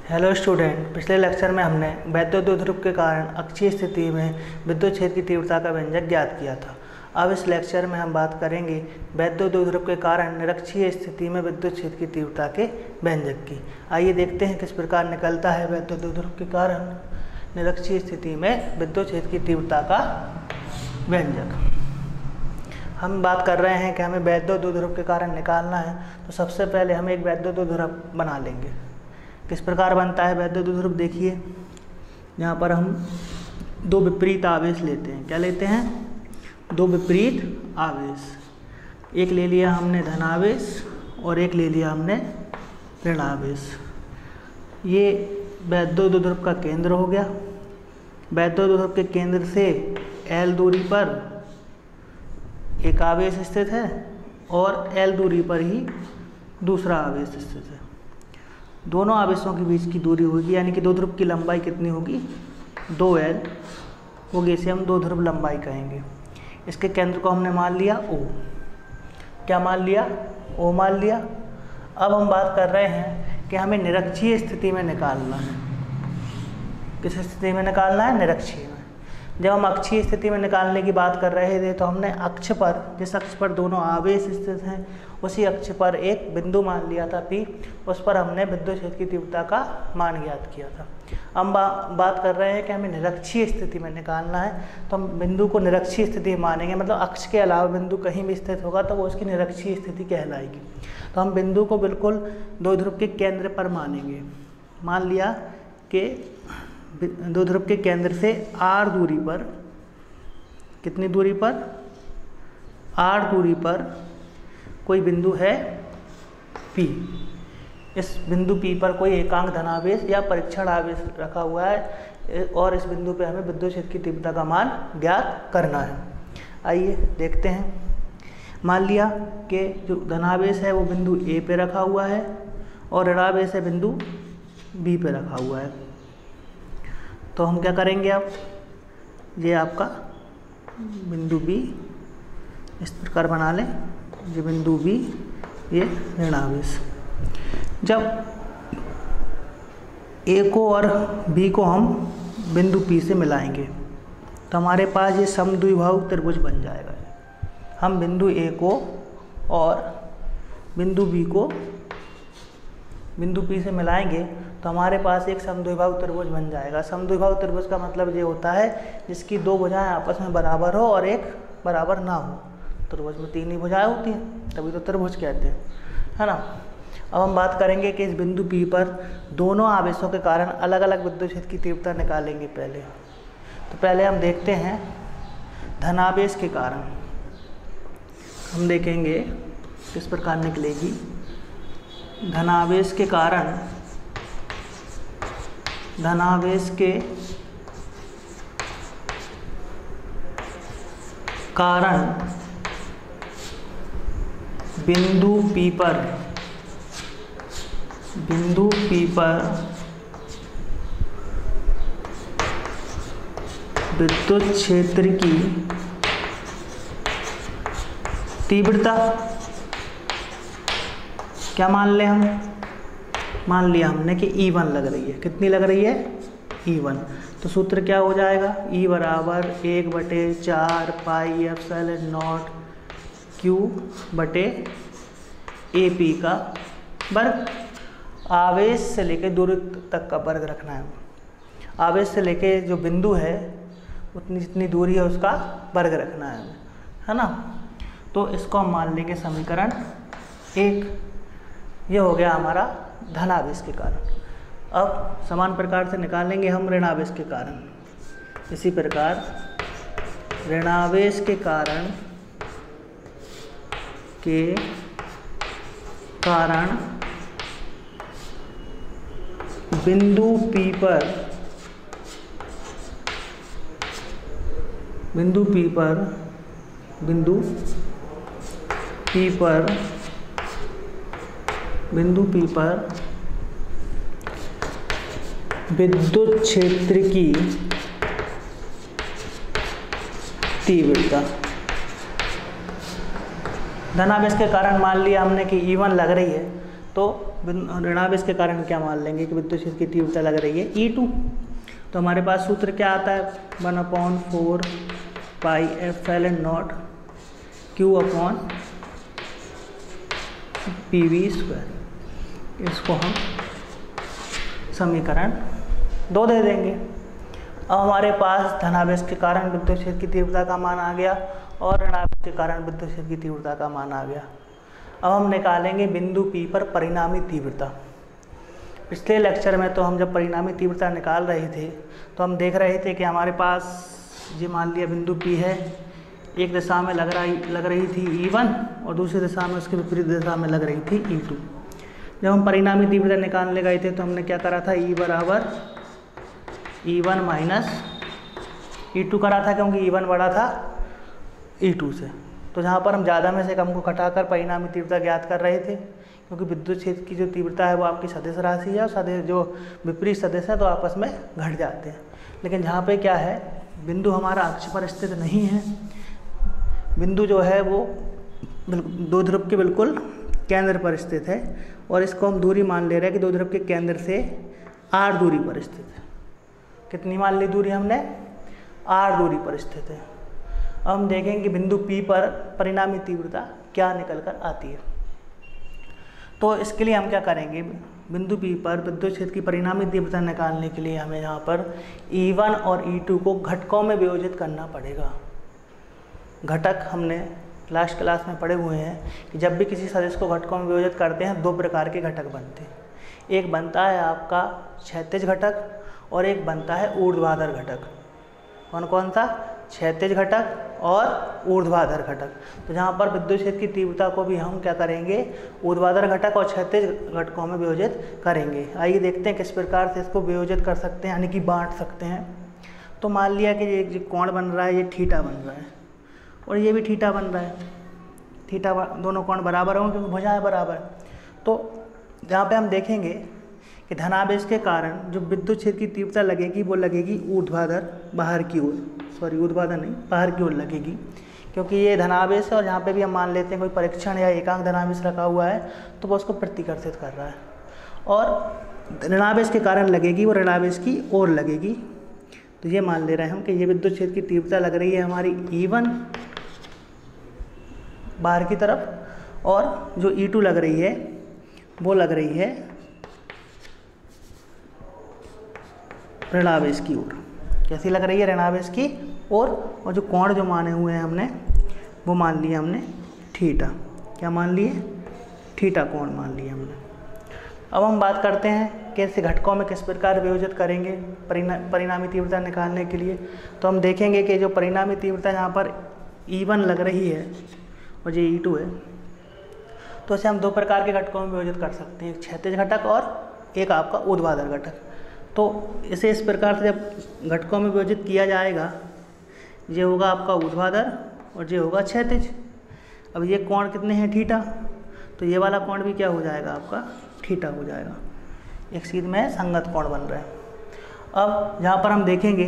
Hello student, पिछले lecture में हमने वैद्युत द्विध्रुव के कारण अक्षीय स्थिति में विद्युत क्षेत्र की तीव्रता का व्यंजक ज्ञात किया था। अब इस लेक्चर में हम बात करेंगे वैद्युत द्विध्रुव के कारण निरक्षीय स्थिति में विद्युत क्षेत्र की तीव्रता के व्यंजक की। आइए देखते हैं किस प्रकार निकलता है वैद्युत द्विध्रुव के कारण निरक्षीय स्थिति में विद्युत क्षेत्र की तीव्रता का व्यंजक। हम बात कर रहे हैं कि हमें वैद्युत द्विध्रुव के कारण निकालना है, तो सबसे पहले हम एक वैद्युत द्विध्रुव बना लेंगे। किस प्रकार बनता है वैद्युत द्विध्रुव, देखिए यहाँ पर हम दो विपरीत आवेश लेते हैं। क्या लेते हैं? दो विपरीत आवेश। एक ले लिया हमने धनावेश और एक ले लिया हमने ऋणावेश। ये वैद्युत द्विध्रुव का केंद्र हो गया। वैद्युत द्विध्रुव के केंद्र से L दूरी पर एक आवेश स्थित है और L दूरी पर ही दूसरा आवेश स्थित है। दोनों आवेशों के बीच की दूरी होगी, यानी कि दो ध्रुव की लंबाई कितनी होगी? 2L होगी। इसे हम दो ध्रुव लंबाई कहेंगे। इसके केंद्र को हमने मान लिया O। क्या मान लिया? O मान लिया। अब हम बात कर रहे हैं कि हमें निरक्षीय स्थिति में निकालना है। किस स्थिति में निकालना है? निरक्षीय में। जब हम अक्षीय स्थिति में निकालने की बात कर रहे थे तो हमने अक्ष पर, जिस अक्ष पर दोनों आवेश स्थित हैं, उसी अक्ष पर एक बिंदु मान लिया था P। उस पर हमने विद्युत क्षेत्र की तीव्रता का मान ज्ञात किया था। हम बात कर रहे हैं कि हमें निरक्षीय स्थिति में निकालना है, तो हम बिंदु को निरक्षीय स्थिति मानेंगे। मतलब अक्ष के अलावा बिंदु कहीं भी स्थित होगा तो वो उसकी निरक्षीय स्थिति कहलाएगी। तो हम बिंदु को बिल्कुल दो ध्रुव के केंद्र पर मानेंगे। मान लिया कि दो ध्रुव के केंद्र से R दूरी पर, कितनी दूरी पर? R दूरी पर कोई बिंदु है P। इस बिंदु P पर कोई एकांक धनावेश या परीक्षण आवेश रखा हुआ है और इस बिंदु पे हमें विद्युत क्षेत्र की तीव्रता का मान ज्ञात करना है। आइए देखते हैं। मान लिया कि जो धनावेश है वो बिंदु A पे रखा हुआ है और ऋणावेश है बिंदु B पे रखा हुआ है। तो हम क्या करेंगे? अब ये आपका बिंदु B इस प्रकार बना लें। ये बिंदु B, ये ऋणावेश। जब A को और B को हम बिंदु P से मिलाएंगे तो हमारे पास ये समद्विबाहु त्रिभुज बन जाएगा। हम बिंदु A को और बिंदु B को बिंदु P से मिलाएंगे तो हमारे पास एक समद्विबाहु त्रिभुज बन जाएगा। समद्विबाहु त्रिभुज का मतलब ये होता है जिसकी दो भुजाएं आपस में बराबर हो और एक बराबर ना हो। त्रिभुज में तीन ही भुजाएं होती हैं, तभी तो त्रिभुज कहते हैं, है ना। अब हम बात करेंगे कि इस बिंदु P पर दोनों आवेशों के कारण अलग अलग विद्युत क्षेत्र की तीव्रता निकालेंगे। तो पहले हम देखते हैं धनावेश के कारण। हम देखेंगे किस प्रकार निकलेगी। धनावेश के कारण, धनावेश के कारण बिंदु P पर विद्युत क्षेत्र की तीव्रता क्या मान ले हम? मान लिया हमने कि E1 लग रही है। कितनी लग रही है? E1। तो सूत्र क्या हो जाएगा? E बराबर 1/4 पाई एप्सिलॉन नॉट Q बटे AP का वर्ग। आवेश से लेके दूरी तक का वर्ग रखना है। आवेश से लेके जो बिंदु है उतनी जितनी दूरी है उसका वर्ग रखना है ना। तो इसको हम मान लेंगे समीकरण 1। ये हो गया हमारा धनावेश के कारण। अब समान प्रकार से निकालेंगे हम ऋणावेश के कारण। इसी प्रकार ऋणावेश के कारण बिंदु P पर विद्युत क्षेत्र की तीव्रता। धनावेश के कारण मान लिया हमने कि E1 लग रही है, तो ऋणावेश के कारण क्या मान लेंगे कि विद्युत क्षेत्र की तीव्रता लग रही है E2। तो हमारे पास सूत्र क्या आता है 1/4 पाई ε0 Q/PV²। इसको हम समीकरण 2 दे देंगे। अब हमारे पास धनावेश के कारण विद्युत क्षेत्र की तीव्रता का मान आ गया और ऋणावेश के कारण विद्युत क्षेत्र की तीव्रता का मान आ गया। अब हम निकालेंगे बिंदु P पर परिणामी तीव्रता। पिछले लेक्चर में तो हम जब परिणामी तीव्रता निकाल रहे थे तो हम देख रहे थे कि हमारे पास ये मान लिया बिंदु P है, एक दिशा में लग रही थी E1 और दूसरी दिशा में उसके विपरीत दिशा में लग रही थी E2। जब हम परिणामी तीव्रता निकालने गए थे तो हमने क्या करा था, E बराबर E1 माइनस E2 करा था, क्योंकि E1 बड़ा था E2 से। तो जहाँ पर हम ज़्यादा में से कम को घटाकर परिणामी तीव्रता ज्ञात कर रहे थे, क्योंकि विद्युत क्षेत्र की जो तीव्रता है वो आपकी सदिश राशि है और सदिश जो विपरीत सदिश है तो आपस में घट जाते हैं। लेकिन जहाँ पे क्या है, बिंदु हमारा अक्ष पर स्थित नहीं है, बिंदु जो है वो दो ध्रुव के बिल्कुल केंद्र पर स्थित है और इसको हम दूरी मान ले रहे हैं कि दो ध्रुव के केंद्र से r दूरी पर स्थित है। कितनी मान ली दूरी हमने, r दूरी पर स्थित है। अब हम देखेंगे कि बिंदु P पर परिणामी तीव्रता क्या निकल कर आती है। तो इसके लिए हम क्या करेंगे, बिंदु P पर विद्युत क्षेत्र की परिणामी तीव्रता निकालने के लिए हमें यहाँ पर E1 और E2 को घटकों में वियोजित करना पड़ेगा। घटक हमने लास्ट क्लास में पढ़े हुए हैं कि जब भी किसी सदिश को घटकों में वियोजित करते हैं दो प्रकार के घटक बनते हैं। एक बनता है आपका क्षैतिज घटक और एक बनता है ऊर्ध्वाधर घटक। कौन कौन सा, क्षैतिज घटक और ऊर्ध्वाधर घटक। तो जहाँ पर विद्युत क्षेत्र की तीव्रता को भी हम क्या करेंगे, ऊर्ध्वाधर घटक और क्षैतिज घटकों में वियोजित करेंगे। आइए देखते हैं किस प्रकार से इसको वियोजित कर सकते हैं, यानी कि बांट सकते हैं। तो मान लिया कि ये जो कोण बन रहा है ये थीटा बन रहा है और ये भी थीटा बन रहा है। थीटा दोनों कोण बराबर होंगे क्योंकि भुजाएं बराबर। तो जहाँ पे हम देखेंगे कि धनावेश के कारण जो विद्युत क्षेत्र की तीव्रता लगेगी वो लगेगी ऊर्ध्वाधर, बाहर की ओर, सॉरी ऊर्ध्वाधर नहीं, बाहर की ओर लगेगी, क्योंकि ये धनावेश है और यहाँ पे भी हम मान लेते हैं कोई परीक्षण या एकांक धनावेश रखा हुआ है तो वो उसको प्रतिकर्षित कर रहा है। और ऋणावेश के कारण लगेगी वो ऋणावेश की ओर लगेगी। तो ये मान ले रहे हैं हम कि ये विद्युत क्षेत्र की तीव्रता लग रही है हमारी E1 बाहर की तरफ और जो E2 लग रही है वो लग रही है ऋणावेश की ओर। कैसी लग रही है, ऋणावेश की ओर। और जो कोण जो माने हुए हैं हमने वो मान लिया हमने थीटा। क्या मान लिए, थीटा कोण मान लिया हमने। अब हम बात करते हैं कि ऐसे घटकों में किस प्रकार वियोजित करेंगे परिणामी तीव्रता निकालने के लिए। तो हम देखेंगे कि जो परिणामी तीव्रता यहाँ पर E1 लग रही है और ये E2 है, तो इसे हम दो प्रकार के घटकों में वियोजित कर सकते हैं, एक क्षैतिज घटक और एक आपका ऊर्ध्वाधर घटक। तो इसे इस प्रकार से जब घटकों में वियोजित किया जाएगा, ये होगा आपका ऊर्ध्वाधर और ये होगा क्षैतिज। अब ये कोण कितने हैं, थीटा, तो ये वाला कोण भी क्या हो जाएगा आपका, थीटा हो जाएगा। एक सीध में संगत कोण बन रहा है। अब जहाँ पर हम देखेंगे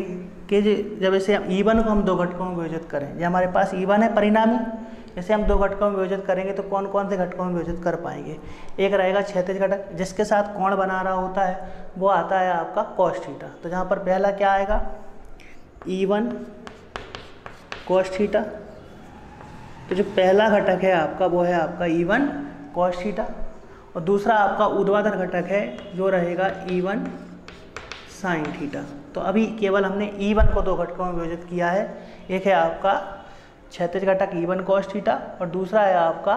कि जब इसे E1 को हम दो घटकों में वियोजित करें, ये हमारे पास E1 है परिणामी, इसे हम दो घटकों में वियोजित करेंगे तो कौन कौन से घटकों में वियोजित कर पाएंगे। एक रहेगा क्षैतिज घटक, जिसके साथ कोण बना रहा होता है वो आता है आपका कॉस थीटा। तो जहाँ पर पहला क्या आएगा, E1 कॉस थीटा। तो जो पहला घटक है आपका वो है आपका E1 कॉस थीटा और दूसरा आपका ऊर्ध्वाधर घटक है जो रहेगा E1 साइन थीटा। तो अभी केवल हमने E1 को दो घटकों में वियोजित किया है, एक है आपका क्षैतिज घटक E1 कॉस थीटा और दूसरा है आपका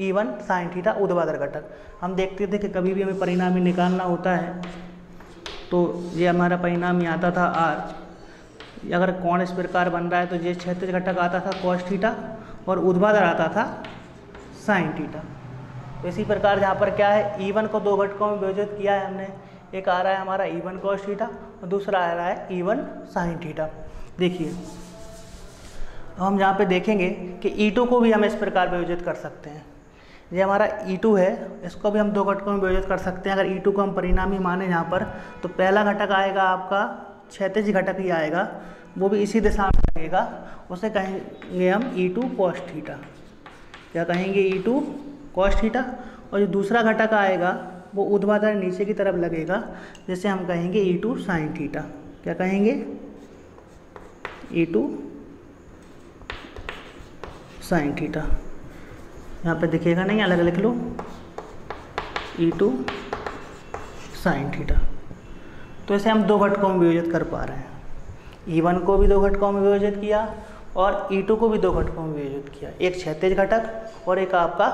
E1 साइन थीटा ऊर्ध्वाधर घटक। हम देखते थे कि कभी भी हमें परिणामी निकालना होता है तो ये हमारा परिणामी आता था R। अगर कोण इस प्रकार बन रहा है तो ये क्षैतिज घटक आता था कॉस थीटा और ऊर्ध्वाधर आता था साइन थीटा। तो इसी प्रकार जहाँ पर क्या है, E1 को दो घटकों में वियोजित किया है हमने, एक आ रहा है हमारा E1 कॉस थीटा और दूसरा आ रहा है E1 साइन थीटा। देखिए अब हम यहाँ पे देखेंगे कि E2 को भी हम इस प्रकार वियोजित कर सकते हैं। ये हमारा E2 है, इसको भी हम दो घटकों में वियोजित कर सकते हैं। अगर E2 को हम परिणामी माने यहाँ पर, तो पहला घटक आएगा आपका क्षैतिज घटक ही आएगा, वो भी इसी दिशा में लगेगा, उसे कहेंगे हम E2 कॉस थीटा। क्या कहेंगे, E2 कॉस थीटा। और जो दूसरा घटक आएगा वो ऊर्ध्वाधर नीचे की तरफ लगेगा, जैसे हम कहेंगे E2 sin थीटा। क्या कहेंगे? E2 sin theta. यहाँ पे दिखेगा नहीं, अलग लिख लो, E2 sin थीटा। तो इसे हम दो घटकों में विभाजित कर पा रहे हैं। E1 को भी दो घटकों में विभाजित किया और E2 को भी दो घटकों में विभाजित किया, एक क्षैतिज घटक और एक आपका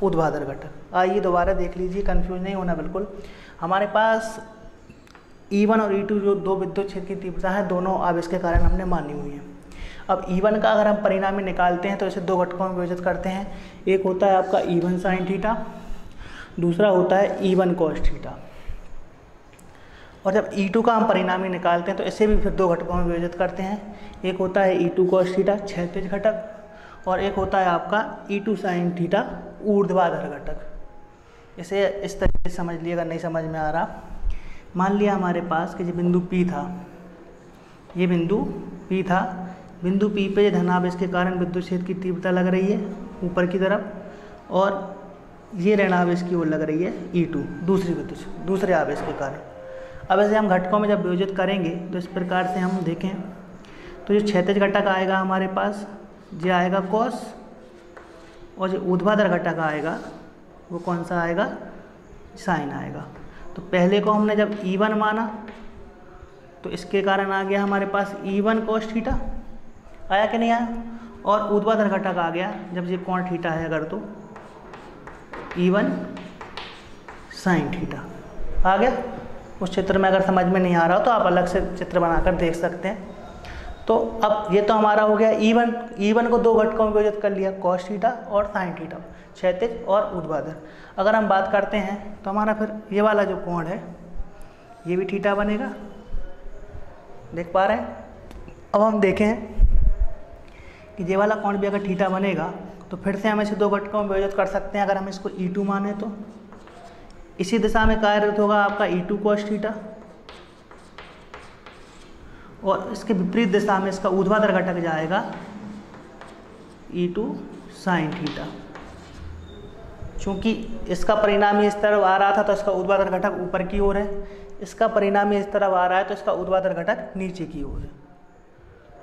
ऊर्ध्वाधर घटक। आइए दोबारा देख लीजिए, कंफ्यूज नहीं होना बिल्कुल। हमारे पास E1 और E2 जो दो विद्युत क्षेत्र की तीव्रता है, दोनों आवेश के कारण हमने मानी हुई है। अब E1 का अगर हम परिणामी निकालते हैं तो इसे दो घटकों में विभाजित करते हैं। एक होता है आपका E1 sin थीटा, दूसरा होता है E1 cos थीटा। और जब E2 का हम परिणामी निकालते हैं तो इसे भी फिर दो घटकों में विभाजित करते हैं। एक होता है E2 cos थीटा क्षैतिज घटक, और एक होता है आपका E2 sin थीटा ऊर्ध्वाधर घटक। इसे इस तरीके से समझ लिएगा, नहीं समझ में आ रहा। मान लिया हमारे पास कि ये बिंदु P था, ये बिंदु P था। बिंदु P पे धनावेश के कारण विद्युत क्षेत्र की तीव्रता लग रही है ऊपर की तरफ, और ये ऋणावेश की ओर लग रही है E2 दूसरे आवेश के कारण। अब ऐसे हम घटकों में जब विभाजित करेंगे तो इस प्रकार से हम देखें तो जो क्षैतिज घटक आएगा हमारे पास, ये आएगा cos, और जो ऊर्ध्वाधर घटक आएगा वो कौन सा आएगा? sin आएगा। तो पहले को हमने जब E1 माना तो इसके कारण आ गया हमारे पास E1 cos थीटा, आया कि नहीं आया? और ऊर्ध्वाधर घटक आ गया जब ये कोण थीटा है अगर, तो E1 sin थीटा आ गया। उस चित्र में अगर समझ में नहीं आ रहा हो तो आप अलग से चित्र बनाकर देख सकते हैं। तो अब ये तो हमारा हो गया E1 को दो घटकों में विभाजित कर लिया, cos थीटा और sin थीटा, क्षैतिज और ऊर्ध्वाधर। अगर हम बात करते हैं तो हमारा फिर ये वाला जो कोण है ये भी थीटा बनेगा, देख पा रहे हैं। अब हम देखें कि ये वाला कोण भी अगर थीटा बनेगा तो फिर से हम इसे दो घटकों में विभाजित कर सकते हैं। अगर हम इसको E2 माने तो इसी दिशा में कार्यरत होगा आपका E2 cos थीटा, और इसके विपरीत दिशा में इसका ऊर्ध्वाधर घटक जाएगा E2 sin थीटा। चूँकि इसका परिणामी इस तरफ आ रहा था तो इसका ऊर्ध्वाधर घटक ऊपर की ओर है, इसका परिणामी इस तरफ आ रहा है तो इसका ऊर्ध्वाधर घटक नीचे की ओर है।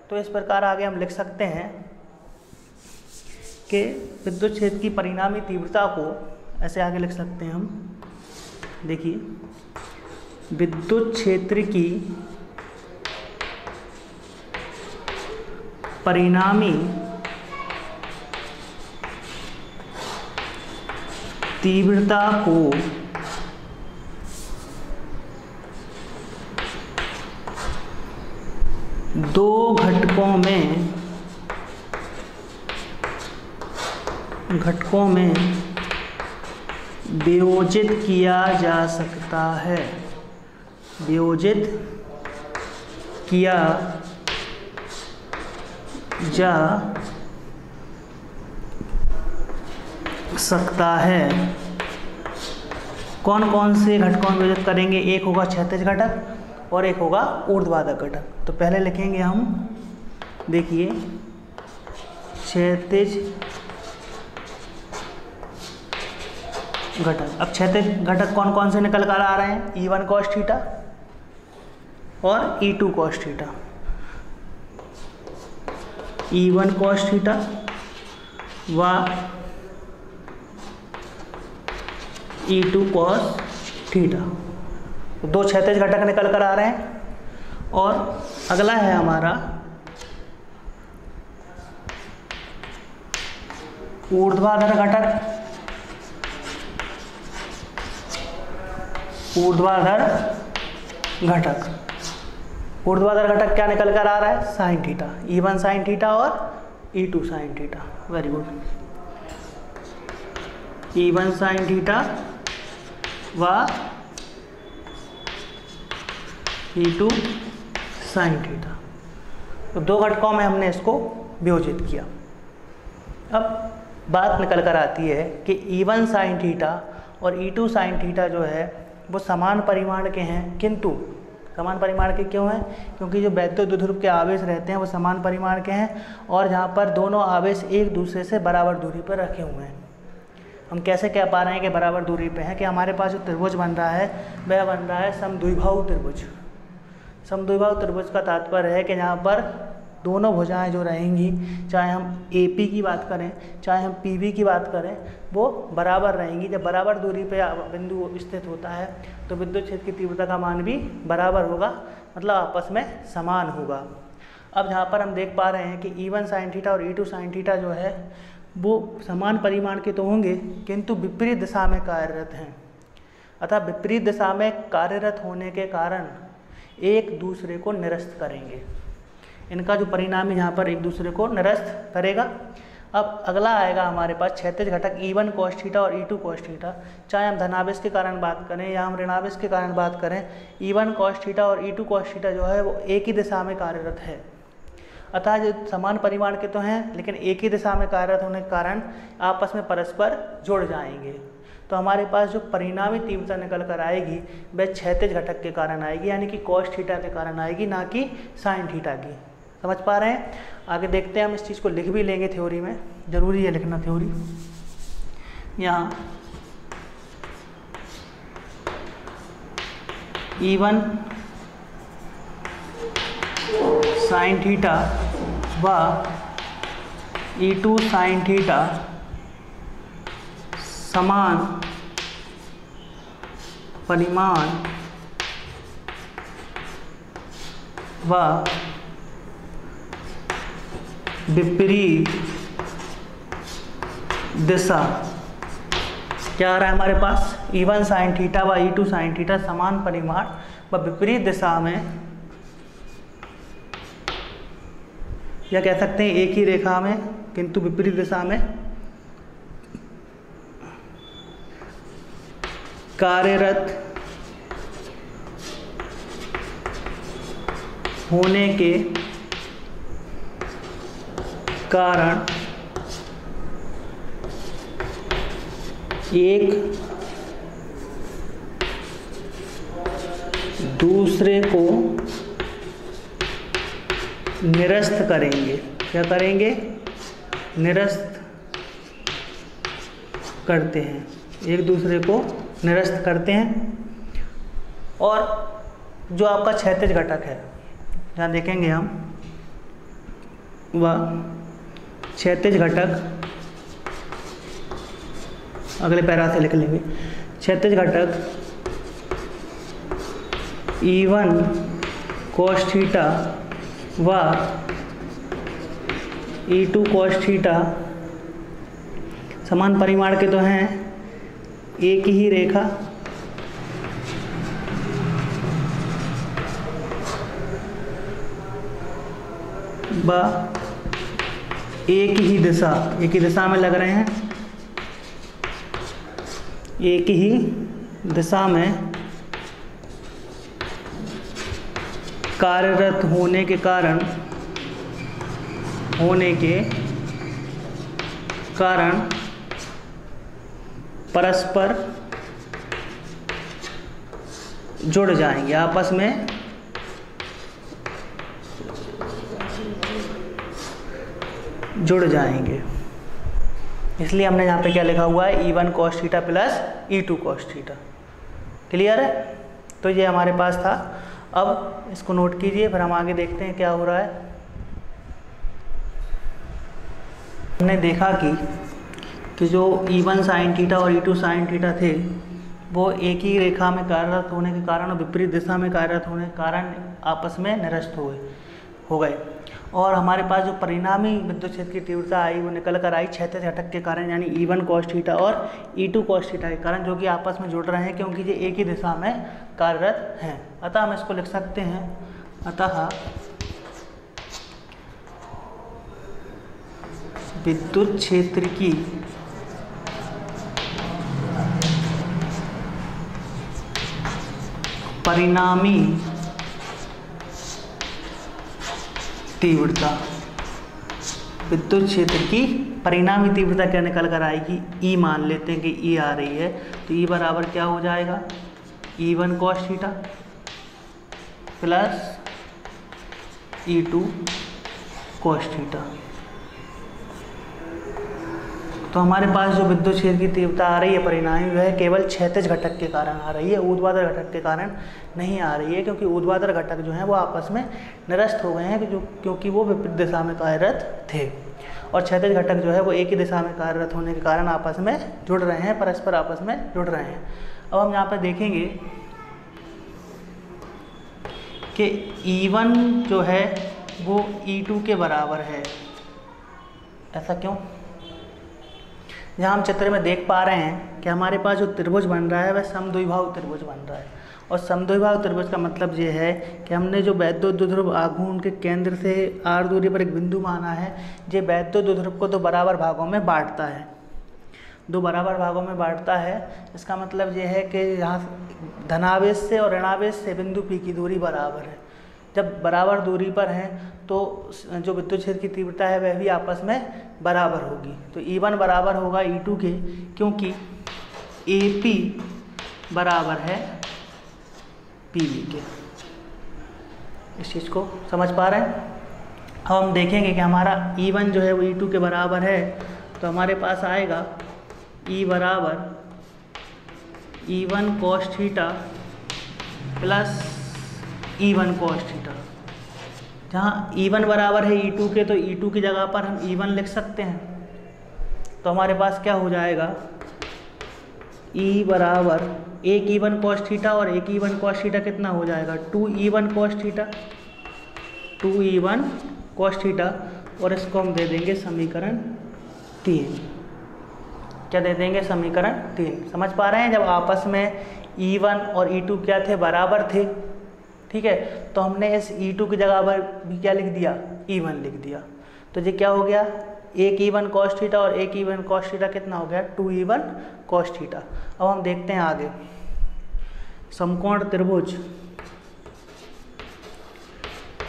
तो इस प्रकार आगे हम लिख सकते हैं कि विद्युत क्षेत्र की परिणामी तीव्रता को ऐसे आगे लिख सकते हैं हम। देखिए, विद्युत क्षेत्र की परिणामी तीव्रता को दो घटकों में विभाजित किया जा सकता है, विभाजित किया जा सकता है। कौन कौन से घटकों में विभाजित करेंगे? एक होगा क्षैतिज घटक और एक होगा ऊर्ध्वाधर घटक। तो पहले लिखेंगे हम, देखिए, क्षैतिज घटक। अब क्षैतिज घटक कौन कौन से निकल कर आ रहे हैं? E1 cos थीटा और E2 cos theta. E1 cos theta व E2 cos थीटा, दो क्षैतिज घटक निकल कर आ रहे हैं। और अगला है हमारा ऊर्ध्वाधर घटक। ऊर्ध्वाधर घटक क्या निकल कर आ रहा है? Sine theta, E1 sine theta और E2 sine theta. Very good. E1 sine theta व E2 साइन थीटा। तो दो घटकों में हमने इसको विभाजित किया। अब बात निकल कर आती है कि E1 साइन थीटा और E2 साइन थीटा जो है वो समान परिमाण के हैं, किंतु समान परिमाण के क्यों हैं? क्योंकि जो वैद्युत द्विध्रुव के आवेश रहते हैं वो समान परिमाण के हैं और जहाँ पर दोनों आवेश एक दूसरे से बराबर दूरी पर रखे हुए हैं। हम कैसे कह पा रहे हैं कि बराबर दूरी पे है? कि हमारे पास जो त्रिभुज बन रहा है वह बन रहा है समद्विबाहु त्रिभुज। समद्विबाहु त्रिभुज का तात्पर्य है कि यहाँ पर दोनों भुजाएं जो रहेंगी, चाहे हम AP की बात करें चाहे हम PB की बात करें, वो बराबर रहेंगी। जब बराबर दूरी पे बिंदु स्थित होता है तो विद्युत क्षेत्र की तीव्रता का मान भी बराबर होगा, मतलब आपस में समान होगा। अब यहाँ पर हम देख पा रहे हैं कि E1 sin थीटा और E2 sin थीटा जो है वो समान परिमाण के तो होंगे किंतु विपरीत दिशा में कार्यरत हैं। अतः विपरीत दिशा में कार्यरत होने के कारण एक दूसरे को निरस्त करेंगे। इनका जो परिणाम यहाँ पर एक दूसरे को निरस्त करेगा। अब अगला आएगा हमारे पास क्षैतिज घटक E1 cos थीटा और E2 cos थीटा। चाहे हम धनावेश के कारण बात करें या हम ऋणावेश के कारण बात करें, E1 cos थीटा और E2 cos थीटा जो है वो एक ही दिशा में कार्यरत है। अतः जो समान परिमाण के तो हैं लेकिन एक ही दिशा में कार्यरत होने के कारण आपस में परस्पर जुड़ जाएंगे। तो हमारे पास जो परिणामी तीव्रता निकल कर आएगी वह क्षैतिज घटक के कारण आएगी, यानी कि cos थीटा के कारण आएगी, ना कि sin थीटा की। समझ पा रहे हैं? आगे देखते हैं, हम इस चीज़ को लिख भी लेंगे थ्योरी में, जरूरी है लिखना थ्योरी। यहाँ E1 sin थीटा व E2 sin थीटा समान परिमाण व विपरीत दिशा। क्या आ रहा है हमारे पास? E1 sin थीटा व E2 sin थीटा समान परिमाण व विपरीत दिशा में, या कह सकते हैं एक ही रेखा में किंतु विपरीत दिशा में कार्यरत होने के कारण एक दूसरे को निरस्त करेंगे। क्या करेंगे? निरस्त करते हैं, एक दूसरे को निरस्त करते हैं। और जो आपका क्षैतिज घटक है, जहाँ देखेंगे हम, वह क्षैतिज घटक अगले पैरा से लिख लेंगे। क्षैतिज घटक E1 cos थीटा व E2 cos थीटा समान परिमाण के तो हैं, एक ही रेखा व एक ही दिशा में लग रहे हैं, एक ही दिशा में कार्यरत होने के कारण परस्पर जुड़ जाएंगे, आपस में जुड़ जाएंगे। इसलिए हमने यहाँ पे क्या लिखा हुआ है? E1 cos theta plus E2 cos theta. Clear है? तो ये हमारे पास था। अब इसको नोट कीजिए, फिर हम आगे देखते हैं क्या हो रहा है। हमने देखा कि जो E1 sin थीटा और E2 sin थीटा थे वो एक ही रेखा में कार्यरत होने के कारण और विपरीत दिशा में कार्यरत होने के कारण आपस में निरस्त हो गए। और हमारे पास जो परिणामी विद्युत क्षेत्र की तीव्रता आई वो निकल कर आई क्षैतिज घटक के कारण, यानी E1 cos थीटा और E2 cos थीटा के कारण, जो कि आपस में जुड़ रहे हैं क्योंकि ये एक ही दिशा में कार्यरत हैं। अतः हम इसको लिख सकते हैं, अतः विद्युत क्षेत्र की परिणामी तीव्रता, विद्युत क्षेत्र की परिणामी तीव्रता क्या निकल कर आएगी? E मान लेते हैं कि E आ रही है, तो E बराबर क्या हो जाएगा? E1 cos theta plus E2 cos theta. तो हमारे पास जो विद्युत क्षेत्र की तीव्रता आ रही है परिणामी, वह केवल क्षैतिज घटक के कारण आ रही है, ऊर्ध्वाधर घटक के कारण नहीं आ रही है, क्योंकि ऊर्ध्वाधर घटक जो हैं वो आपस में निरस्त हो गए हैं क्योंकि वो विपरीत दिशा में कार्यरत थे, और क्षैतिज घटक जो है वो एक ही दिशा में कार्यरत होने के कारण आपस में जुड़ रहे हैं, परस्पर आपस में जुड़ रहे हैं। अब हम यहाँ पर देखेंगे कि E1 जो है वो E2 के बराबर है। ऐसा क्यों? जहाँ हम चित्र में देख पा रहे हैं कि हमारे पास जो त्रिभुज बन रहा है वह समद्विबाहु त्रिभुज बन रहा है, और समद्विबाहु त्रिभुज का मतलब ये है कि हमने जो वैद्युत द्विध्रुव आघूर्ण के केंद्र से r दूरी पर एक बिंदु माना है, ये वैद्युत द्विध्रुव को दो बराबर भागों में बांटता है, दो बराबर भागों में बांटता है। इसका मतलब ये है कि यहाँ धनावेश से और ऋणावेश से बिंदु P की दूरी बराबर है। जब बराबर दूरी पर हैं तो जो विद्युत क्षेत्र की तीव्रता है वह भी आपस में बराबर होगी। तो E1 बराबर होगा E2 के, क्योंकि AP बराबर है PB के। इस चीज़ को समझ पा रहे हैं? अब हम देखेंगे कि हमारा E1 जो है वो E2 के बराबर है, तो हमारे पास आएगा E बराबर E1 cos theta plus E1 cos theta. जहाँ E1 बराबर है E2 के, तो E2 की जगह पर हम E1 लिख सकते हैं। तो हमारे पास क्या हो जाएगा, E बराबर एक E1 cos थीटा और एक E1 cos थीटा कितना हो जाएगा, 2E1 cos theta, 2E1 cos theta, और इसको हम दे देंगे समीकरण 3। क्या दे देंगे, समीकरण 3। समझ पा रहे हैं? जब आपस में E1 और E2 क्या थे, बराबर थे, ठीक है, तो हमने इस E2 की जगह पर भी क्या लिख दिया, E1 लिख दिया। तो ये क्या हो गया, एक E1 cos थीटा और एक E1 cos थीटा कितना हो गया, 2E1 cos थीटा। अब हम देखते हैं आगे, समकोण त्रिभुज,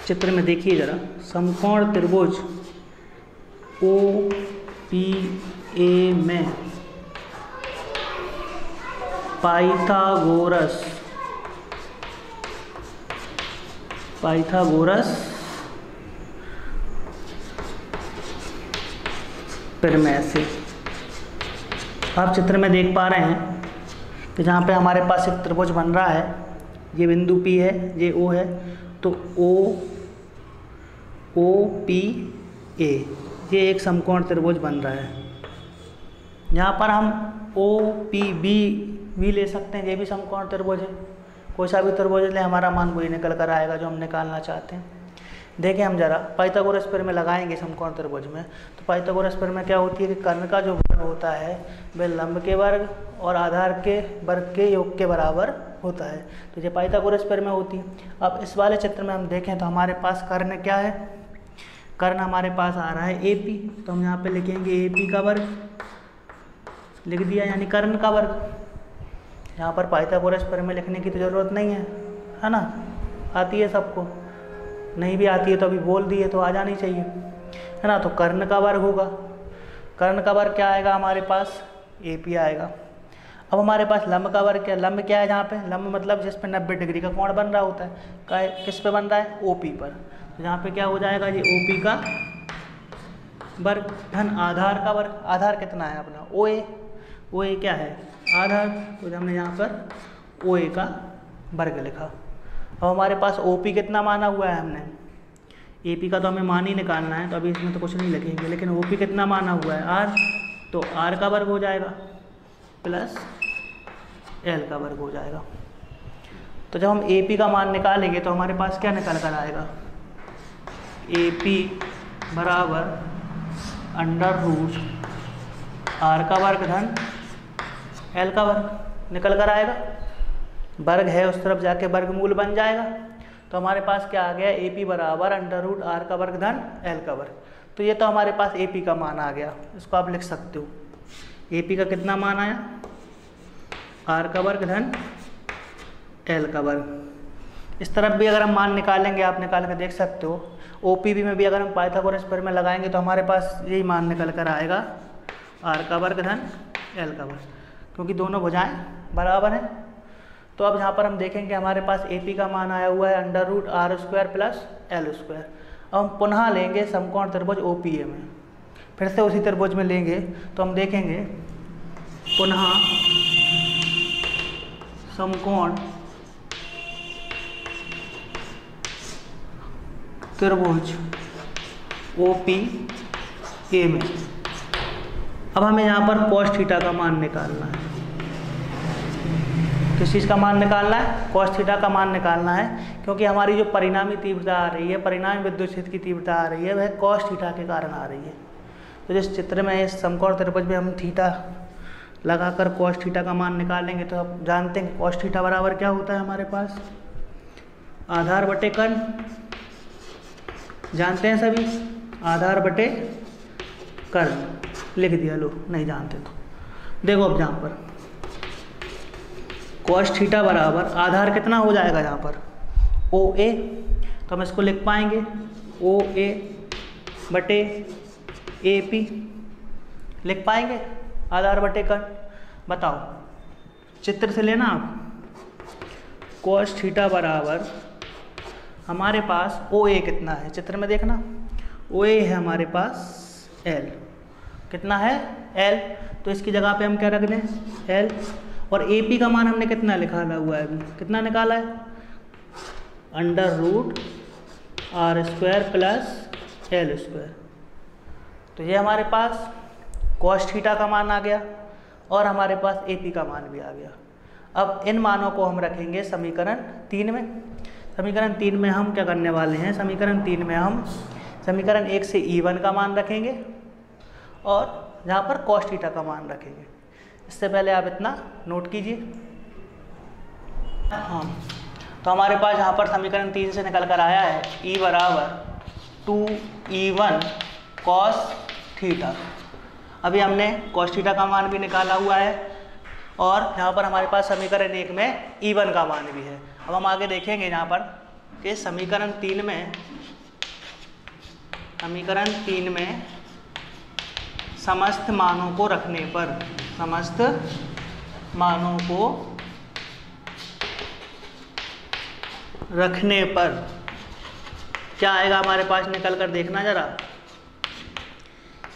चित्र में देखिए जरा, समकोण त्रिभुज OPA में पाइथागोरस प्रमेय से आप चित्र में देख पा रहे हैं कि जहाँ पे हमारे पास एक त्रिभुज बन रहा है, ये बिंदु P है, ये O है, तो OPA ये एक समकोण त्रिभुज बन रहा है। यहाँ पर हम OPB भी ले सकते हैं, ये भी समकोण त्रिभुज है। कोई सा भी त्रिभुज ले, हमारा मान वही निकल कर आएगा जो हम निकालना चाहते हैं। देखें हम जरा पाइथागोरस प्रमेय लगाएंगे समकोण त्रिभुज में, तो पाइथागोरस प्रमेय क्या होती है कि कर्ण का जो वर्ग होता है वह लंब के वर्ग और आधार के वर्ग के योग के बराबर होता है। तो ये पाइथागोरस प्रमेय होती है। अब इस वाले चित्र में हम देखें तो हमारे पास कर्ण क्या है, कर्ण हमारे पास आ रहा है AP, तो हम यहाँ पे लिखेंगे AP का वर्ग, लिख दिया, यानी कर्ण का वर्ग। यहाँ पर पाइथागोरस प्रमेय लिखने की तो ज़रूरत नहीं है ना, आती है सबको, नहीं भी आती है तो अभी बोल दिए तो आ जानी चाहिए, है ना। तो कर्ण का वर्ग होगा, कर्ण का वर्ग क्या आएगा हमारे पास, AP आएगा। अब हमारे पास लंब का वर्ग क्या, लंब क्या है, जहाँ पे लंब मतलब जिस पे 90 डिग्री का कोण बन रहा होता है, किस पे बन रहा है, OP पर। तो यहाँ पे क्या हो जाएगा, ये OP का वर्ग धन आधार का वर्ग। आधार कितना है अपना, OA क्या है, आधार, तो हमने यहाँ पर OA का वर्ग लिखा। अब हमारे पास OP कितना माना हुआ है हमने, AP का तो हमें मान ही निकालना है, तो अभी इसमें तो कुछ नहीं लिखेंगे, लेकिन OP कितना माना हुआ है, R, तो R का वर्ग हो जाएगा प्लस L का वर्ग हो जाएगा। तो जब हम AP का मान निकालेंगे तो हमारे पास क्या निकल कर आएगा, AP बराबर √ R का वर्ग धन L का वर्ग निकल कर आएगा। वर्ग है उस तरफ जाके वर्गमूल बन जाएगा। तो हमारे पास क्या आ गया, AP बराबर √ R का वर्ग धन L का वर्ग। तो ये तो हमारे पास AP का मान आ गया, इसको आप लिख सकते हो। AP का कितना मान आया, R का वर्ग धन L का वर्ग। इस तरफ भी अगर हम मान निकालेंगे, आप निकाल कर देख सकते हो। OPB में भी अगर हम पाइथागोरस प्रमेय लगाएंगे तो हमारे पास यही मान निकल कर आएगा, R का वर्ग धन L का वर्ग, क्योंकि दोनों भुजाएं बराबर हैं। तो अब यहाँ पर हम देखेंगे हमारे पास AP का मान आया हुआ है √R² प्लस L²। अब हम पुनः लेंगे समकोण त्रिभुज OPA में, फिर से उसी त्रिभुज में लेंगे तो हम देखेंगे पुनः समकोण त्रिभुज OPA में। अब हमें यहाँ पर cos थीटा का मान निकालना है। किस चीज़ का मान निकालना है? cos थीटा का मान निकालना है, क्योंकि हमारी जो परिणामी तीव्रता आ रही है, परिणामी विद्युत क्षेत्र की तीव्रता आ रही है, वह cos थीटा के कारण आ रही है। तो जिस चित्र में इस समकोण त्रिभुज में हम थीटा लगाकर cos थीटा का मान निकालेंगे तो आप जानते हैं cos थीटा बराबर क्या होता है हमारे पास? आधार बटे कर्ण, जानते हैं सभी, आधार बटे कर्ण लिख दिया। लो नहीं जानते तो देखो, अब यहाँ पर cos थीटा बराबर आधार कितना हो जाएगा यहाँ पर? OA, तो हम इसको लिख पाएंगे OA बटे AP, लिख पाएंगे आधार बटे कर्ण। बताओ, चित्र से लेना आप। cos थीटा बराबर हमारे पास OA कितना है, चित्र में देखना, OA है हमारे पास L, कितना है? L, तो इसकी जगह पे हम क्या रख दें? L। और AP का मान हमने कितना निकाला हुआ है अभी? कितना निकाला है? √R² plus L²। तो ये हमारे पास cos थीटा का मान आ गया और हमारे पास AP का मान भी आ गया। अब इन मानों को हम रखेंगे समीकरण 3 में। समीकरण 3 में हम क्या करने वाले हैं? समीकरण 3 में हम समीकरण 1 से E1 का मान रखेंगे और यहाँ पर cos थीटा का मान रखेंगे। इससे पहले आप इतना नोट कीजिए। हाँ, तो हमारे पास यहाँ पर समीकरण 3 से निकल कर आया है E बराबर 2E1 cos थीटा। अभी हमने cos थीटा का मान भी निकाला हुआ है और यहाँ पर हमारे पास समीकरण 1 में E1 का मान भी है। अब हम आगे देखेंगे यहाँ पर कि समीकरण 3 में समस्त मानों को रखने पर, समस्त मानों को रखने पर क्या आएगा हमारे पास? निकल कर देखना जरा।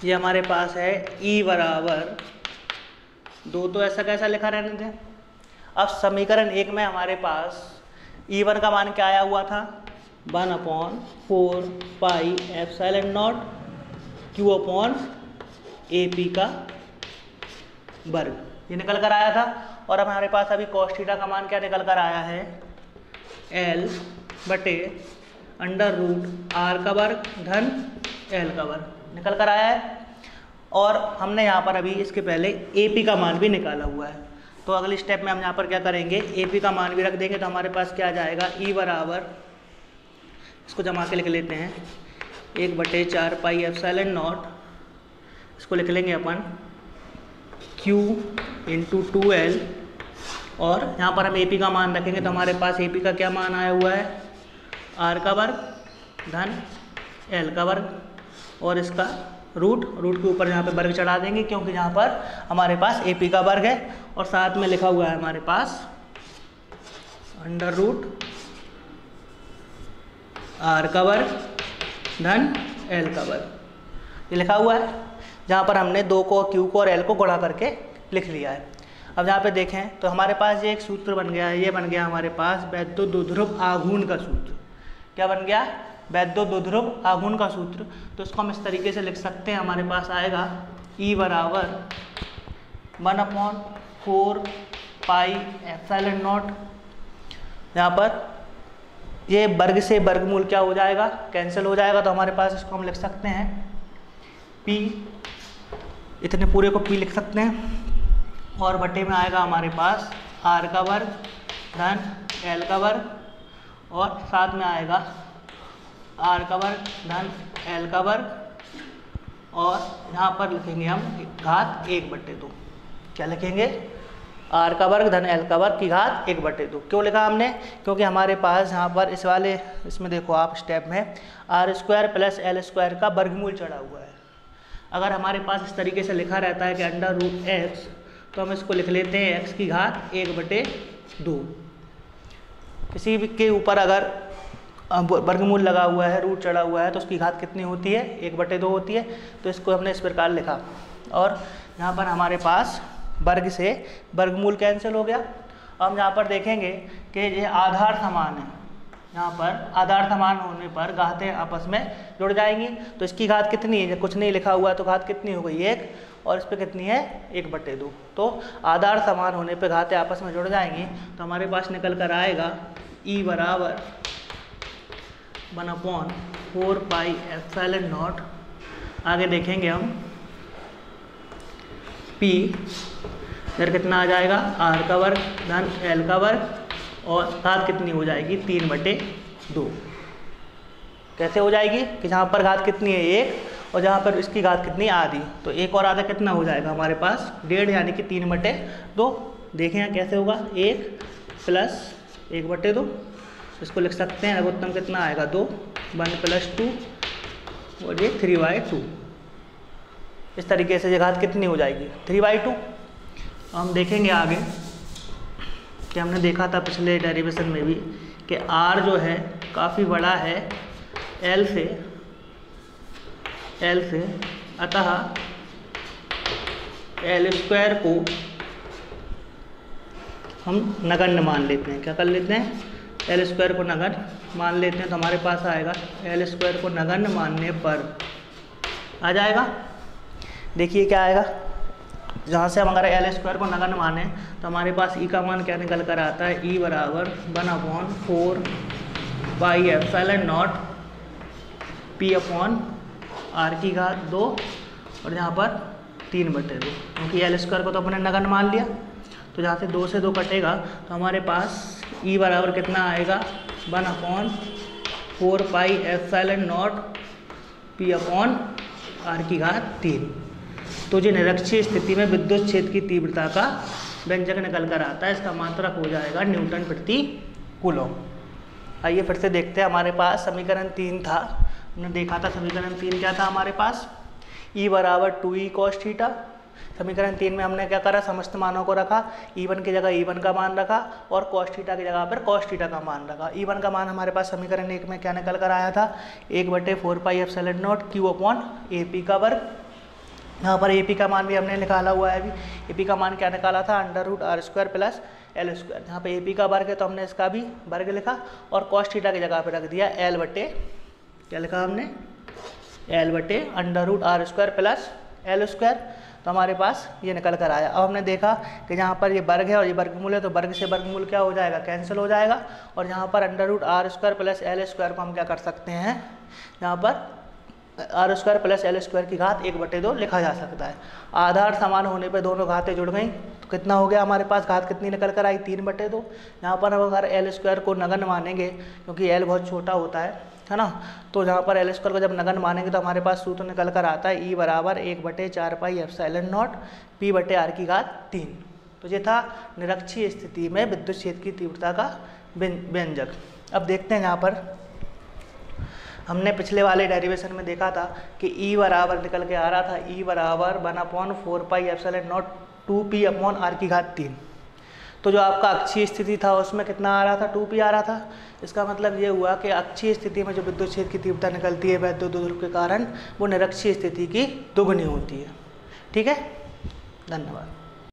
ये हमारे पास है E बराबर 2, तो ऐसा कैसा लिखा रहने दें। अब समीकरण 1 में हमारे पास E1 का मान क्या आया हुआ था? 1/4 पाई एप्सिलॉन नॉट Q/AP का वर्ग, ये निकल कर आया था। और अब हमारे पास अभी cos थीटा का मान क्या निकल कर आया है? L बटे √R² धन L² निकल कर आया है। और हमने यहाँ पर अभी इसके पहले AP का मान भी निकाला हुआ है। तो अगले स्टेप में हम यहाँ पर क्या करेंगे? AP का मान भी रख देंगे। तो हमारे पास क्या आ जाएगा? E बराबर, इसको जमा के लिख लेते हैं, 1/4 पाई एप्सिलॉन नॉट, इसको लिख लेंगे अपन Q × 2L। और यहाँ पर हम AP का मान रखेंगे तो हमारे पास AP का क्या मान आया हुआ है? R² धन L²। और इसका रूट के ऊपर यहाँ पे वर्ग चढ़ा देंगे, क्योंकि यहाँ पर हमारे पास AP का वर्ग है और साथ में लिखा हुआ है हमारे पास √R² धन L², ये लिखा हुआ है, जहाँ पर हमने 2 को, Q को और L को गुणा करके लिख लिया है। अब यहाँ पे देखें तो हमारे पास ये एक सूत्र बन गया है। ये बन गया हमारे पास वैद्युत द्विध्रुव आघूर्ण का सूत्र। क्या बन गया? वैद्युत द्विध्रुव आघूर्ण का सूत्र। तो इसको हम इस तरीके से लिख सकते हैं, हमारे पास आएगा E बराबर 1/4 पाई एप्सिलॉन नॉट। यहाँ पर ये वर्ग से वर्गमूल क्या हो जाएगा? कैंसिल हो जाएगा। तो हमारे पास इसको हम लिख सकते हैं P, इतने पूरे को P लिख सकते हैं, और बटे में आएगा हमारे पास R² धन L², और साथ में आएगा R² धन L², और यहाँ पर लिखेंगे हम घात 1/2। क्या लिखेंगे? R² धन L² की घात 1/2। क्यों लिखा हमने? क्योंकि हमारे पास यहाँ पर इस वाले, इसमें देखो आप स्टेप में R² प्लस L² का वर्गमूल चढ़ा हुआ है। अगर हमारे पास इस तरीके से लिखा रहता है कि √x, तो हम इसको लिख लेते हैं x की घात 1/2। किसी भी के ऊपर अगर वर्गमूल लगा हुआ है, रूट चढ़ा हुआ है, तो उसकी घात कितनी होती है? 1/2 होती है। तो इसको हमने इस प्रकार लिखा और यहाँ पर हमारे पास वर्ग से वर्गमूल कैंसिल हो गया। अब हम यहाँ पर देखेंगे कि ये आधार समान है, यहाँ पर आधार समान होने पर घातें आपस में जुड़ जाएंगी। तो इसकी घात कितनी है? कुछ नहीं लिखा हुआ है तो घात कितनी हो गई? 1, और इस पर कितनी है? 1/2। तो आधार समान होने पर घातें आपस में जुड़ जाएंगी। तो हमारे पास निकल कर आएगा E बराबर 1/4 पाई एप्सिलॉन नॉट। आगे देखेंगे हम P इधर कितना आ जाएगा? R का वर्ग धन L का वर्ग और घात कितनी हो जाएगी? 3/2। कैसे हो जाएगी कि जहाँ पर घात कितनी है? 1 और जहाँ पर इसकी घात कितनी? आधी। तो 1 और आधा कितना हो जाएगा हमारे पास? 1.5 यानी कि 3/2। देखें यहाँ कैसे होगा? 1 प्लस 1/2, इसको लिख सकते हैं लघुत्तम कितना आएगा? 2, 1 + 2 और ये 3/2। इस तरीके से ये घात कितनी हो जाएगी? 3/2। हम देखेंगे आगे कि हमने देखा था पिछले डेरिवेशन में भी कि R जो है काफ़ी बड़ा है L से, अतः L² को हम नगण्य मान लेते हैं। क्या कर लेते हैं? L² को नगण्य मान लेते हैं। तो हमारे पास आएगा L² को नगण्य मानने पर आ जाएगा, देखिए क्या आएगा। जहाँ से हम अगर L² को नगण्य माने तो हमारे पास E का मान क्या निकल कर आता है? E बराबर 1/4 पाई एप्सिलॉन नॉट P/R² और यहाँ पर 3/2, क्योंकि L² को तो अपने नगण्य मान लिया। तो जहाँ से 2 से 2 कटेगा तो हमारे पास E बराबर कितना आएगा? 1/4 पाई एप्सिलॉन नॉट P/R3। तो जो निरक्षीय स्थिति में विद्युत क्षेत्र की तीव्रता का व्यंजक निकल कर आता है, इसका मात्रक हो जाएगा न्यूटन प्रति कूलम। आइए फिर से देखते हैं। हमारे पास समीकरण 3 था, हमने देखा था समीकरण 3 क्या था हमारे पास? E बराबर 2E cos थीटा। समीकरण 3 में हमने क्या करा? समस्त मानों को रखा, E1 की जगह E1 का मान रखा और cos थीटा की जगह पर cos थीटा का मान रखा। E1 का मान हमारे पास समीकरण 1 में क्या निकल कर आया था? 1/4 पाई एप्सिलॉन नॉट Q/AP का वर्ग। यहाँ पर AP का मान भी हमने निकाला हुआ है। अभी AP का मान क्या निकाला था? √R² plus L²। यहाँ पे AP का वर्ग है तो हमने इसका भी वर्ग लिखा और cos थीटा की जगह पे रख दिया क्या लिखा हमने? L/√R² plus L²। तो हमारे पास ये निकल कर आया। अब हमने देखा कि जहाँ पर ये वर्ग है और ये वर्गमूल है तो वर्ग से वर्गमूल क्या हो जाएगा? कैंसिल हो जाएगा। और यहाँ पर √R² प्लस L² को हम क्या कर सकते हैं? यहाँ पर R² प्लस L² की घात 1/2 लिखा जा सकता है। आधार समान होने पर दोनों घातें जुड़ गई तो कितना हो गया हमारे पास? घात कितनी निकल कर आई? 3/2। यहाँ पर हम अगर L² को नगण्य मानेंगे, क्योंकि L बहुत छोटा होता है ना, तो जहाँ पर L² को जब नगण्य मानेंगे तो हमारे पास सूत्र निकल कर आता है E बराबर 1/4 पाई एप्सिलॉन नॉट P/R3। तो ये था निरक्षीय स्थिति में विद्युत क्षेत्र की तीव्रता का व्यंजक। अब देखते हैं यहाँ पर हमने पिछले वाले डेरिवेशन में देखा था कि E बराबर निकल के आ रहा था E बराबर 1/4 पाई एप्सिलॉन नॉट 2P/R3। तो जो आपका अक्षीय स्थिति था उसमें कितना आ रहा था? 2P आ रहा था। इसका मतलब ये हुआ कि अक्षीय स्थिति में जो विद्युत क्षेत्र की तीव्रता निकलती है वैद्युत द्विध्रुव के कारण, वो निरक्षीय स्थिति की दोगुनी होती है। ठीक है, धन्यवाद।